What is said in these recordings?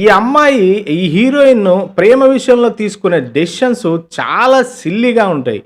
ఈ అమ్మాయి ఈ హీరోయిన్ ప్రేమ విషయంలో తీసుకునే డెసిషన్స్ చాలా సిల్లీగా ఉంటాయి.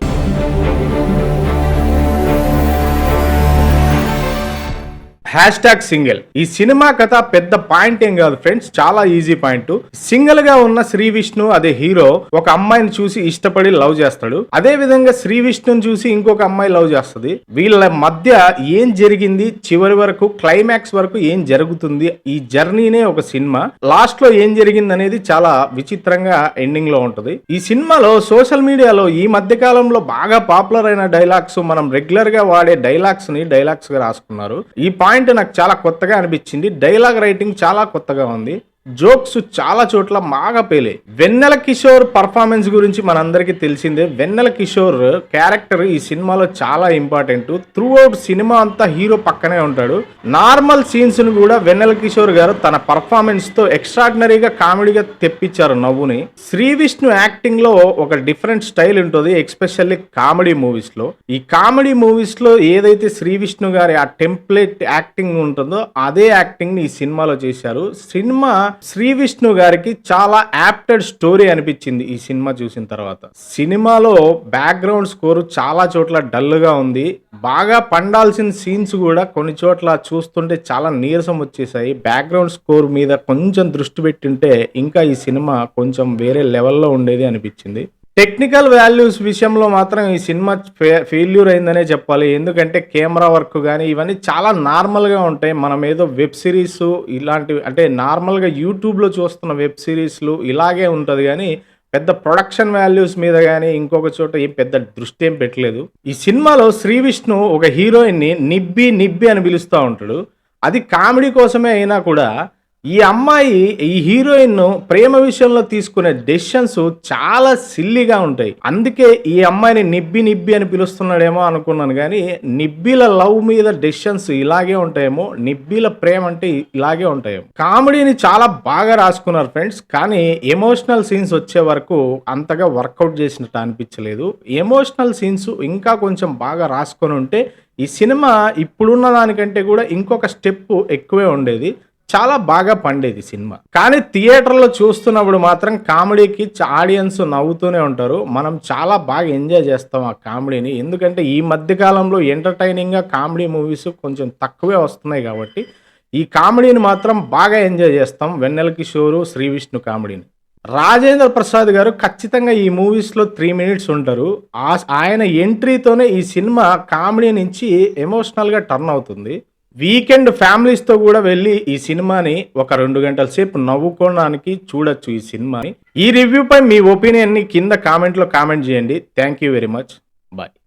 #సింగిల్ ఈ సినిమా కథ పెద్ద పాయింట్ ఏం కాదు ఫ్రెండ్స్, చాలా ఈజీ పాయింట్. సింగిల్ గా ఉన్న శ్రీ విష్ణు అదే హీరో ఒక అమ్మాయిని చూసి ఇష్టపడి లవ్ చేస్తాడు. అదే విధంగా శ్రీ విష్ణుని చూసి ఇంకొక అమ్మాయి లవ్ చేస్తుంది. వీళ్ళ మధ్య ఏం జరిగింది, చివరి వరకు క్లైమాక్స్ వరకు ఏం జరుగుతుంది, ఈ జర్నీనే ఒక సినిమా. లాస్ట్ లో ఏం జరిగింది అనేది చాలా విచిత్రంగా ఎండింగ్ లో ఉంటది. ఈ సినిమాలో సోషల్ మీడియాలో ఈ మధ్య కాలంలో బాగా పాపులర్ అయిన డైలాగ్స్, మనం రెగ్యులర్ గా వాడే డైలాగ్స్ ని డైలాగ్స్ గా రాసుకున్నారు. ఈ పాయింట్ నాకు చాలా కొత్తగా అనిపించింది. డైలాగ్ రైటింగ్ చాలా కొత్తగా ఉంది. జోక్స్ చాలా చోట్ల బాగా పేలే. వెన్నెల కిషోర్ పర్ఫార్మెన్స్ గురించి మనందరికీ తెలిసిందే. వెన్నెల కిషోర్ క్యారెక్టర్ ఈ సినిమాలో చాలా ఇంపార్టెంట్. త్రూ అవుట్ సినిమా అంతా హీరో పక్కనే ఉంటాడు. నార్మల్ సీన్స్ ను కూడా వెన్నెల కిషోర్ గారు తన పర్ఫార్మెన్స్ తో ఎక్స్ట్రాడినరీగా కామెడీగా తెప్పించారు నవ్వుని. శ్రీ విష్ణు యాక్టింగ్ లో ఒక డిఫరెంట్ స్టైల్ ఉంటుంది, ఎక్స్పెషల్లీ కామెడీ మూవీస్ లో. ఈ కామెడీ మూవీస్ లో ఏదైతే శ్రీ విష్ణు గారి ఆ టెంప్లెట్ యాక్టింగ్ ఉంటుందో అదే యాక్టింగ్ ని ఈ సినిమాలో చేశారు. సినిమా శ్రీ విష్ణు గారికి చాలా యాప్టెడ్ స్టోరీ అనిపించింది ఈ సినిమా చూసిన తర్వాత. సినిమాలో బ్యాక్గ్రౌండ్ స్కోర్ చాలా చోట్ల డల్ గా ఉంది. బాగా పండాల్సిన సీన్స్ కూడా కొన్ని చోట్ల చూస్తుంటే చాలా నీరసం వచ్చేసాయి. బ్యాక్గ్రౌండ్ స్కోర్ మీద కొంచెం దృష్టి పెట్టింటే ఇంకా ఈ సినిమా కొంచెం వేరే లెవెల్లో ఉండేది అనిపించింది. టెక్నికల్ వాల్యూస్ విషయంలో మాత్రం ఈ సినిమా ఫెయిల్యూర్ అయిందనే చెప్పాలి. ఎందుకంటే కెమెరా వర్క్ కానీ ఇవన్నీ చాలా నార్మల్గా ఉంటాయి. మనం ఏదో వెబ్ సిరీస్ ఇలాంటివి అంటే నార్మల్గా యూట్యూబ్లో చూస్తున్న వెబ్ సిరీస్లు ఇలాగే ఉంటుంది కానీ పెద్ద ప్రొడక్షన్ వాల్యూస్ మీద కానీ ఇంకొక చోట ఏం పెద్ద దృష్టి ఏం పెట్టలేదు. ఈ సినిమాలో శ్రీ విష్ణు ఒక హీరోయిన్ని నిబ్బి నిబ్బి అని పిలుస్తూ ఉంటాడు. అది కామెడీ కోసమే అయినా కూడా ఈ అమ్మాయి ఈ హీరోయిన్ ప్రేమ విషయంలో తీసుకునే డెసిషన్స్ చాలా సిల్లీగా ఉంటాయి. అందుకే ఈ అమ్మాయిని నిబ్బి నిబ్బి అని పిలుస్తున్నాడేమో అనుకున్నాను కానీ నిబ్బిల లవ్ మీద డెసిషన్స్ ఇలాగే ఉంటాయేమో, నిబ్బిల ప్రేమ అంటే ఇలాగే ఉంటాయేమో. కామెడీని చాలా బాగా రాసుకున్నారు ఫ్రెండ్స్, కానీ ఎమోషనల్ సీన్స్ వచ్చే వరకు అంతగా వర్కౌట్ చేసినట్టు అనిపించలేదు. ఎమోషనల్ సీన్స్ ఇంకా కొంచెం బాగా రాసుకొని ఉంటే ఈ సినిమా ఇప్పుడున్న దానికంటే కూడా ఇంకొక స్టెప్ ఎక్కువే ఉండేది, చాలా బాగా పండేది సినిమా. కానీ థియేటర్లో చూస్తున్నప్పుడు మాత్రం కామెడీకి ఆడియన్స్ నవ్వుతూనే ఉంటారు. మనం చాలా బాగా ఎంజాయ్ చేస్తాం ఆ కామెడీని. ఎందుకంటే ఈ మధ్య కాలంలో ఎంటర్టైనింగ్గా కామెడీ మూవీస్ కొంచెం తక్కువే వస్తున్నాయి కాబట్టి ఈ కామెడీని మాత్రం బాగా ఎంజాయ్ చేస్తాం. వెన్నెల కిషోరు, శ్రీ విష్ణు కామెడీని. రాజేంద్ర ప్రసాద్ గారు ఖచ్చితంగా ఈ మూవీస్లో 3 minutes ఉంటారు. ఆయన ఎంట్రీతోనే ఈ సినిమా కామెడీ నుంచి ఎమోషనల్గా టర్న్ అవుతుంది. వీకెండ్ ఫ్యామిలీస్తో కూడా వెళ్ళి ఈ సినిమాని ఒక 2 గంటల సేపు నవ్వుకోవడానికి చూడొచ్చు ఈ సినిమాని. ఈ రివ్యూపై మీ ఒపీనియన్ని కింద కామెంట్లో కామెంట్ చేయండి. Thank you very much. Bye.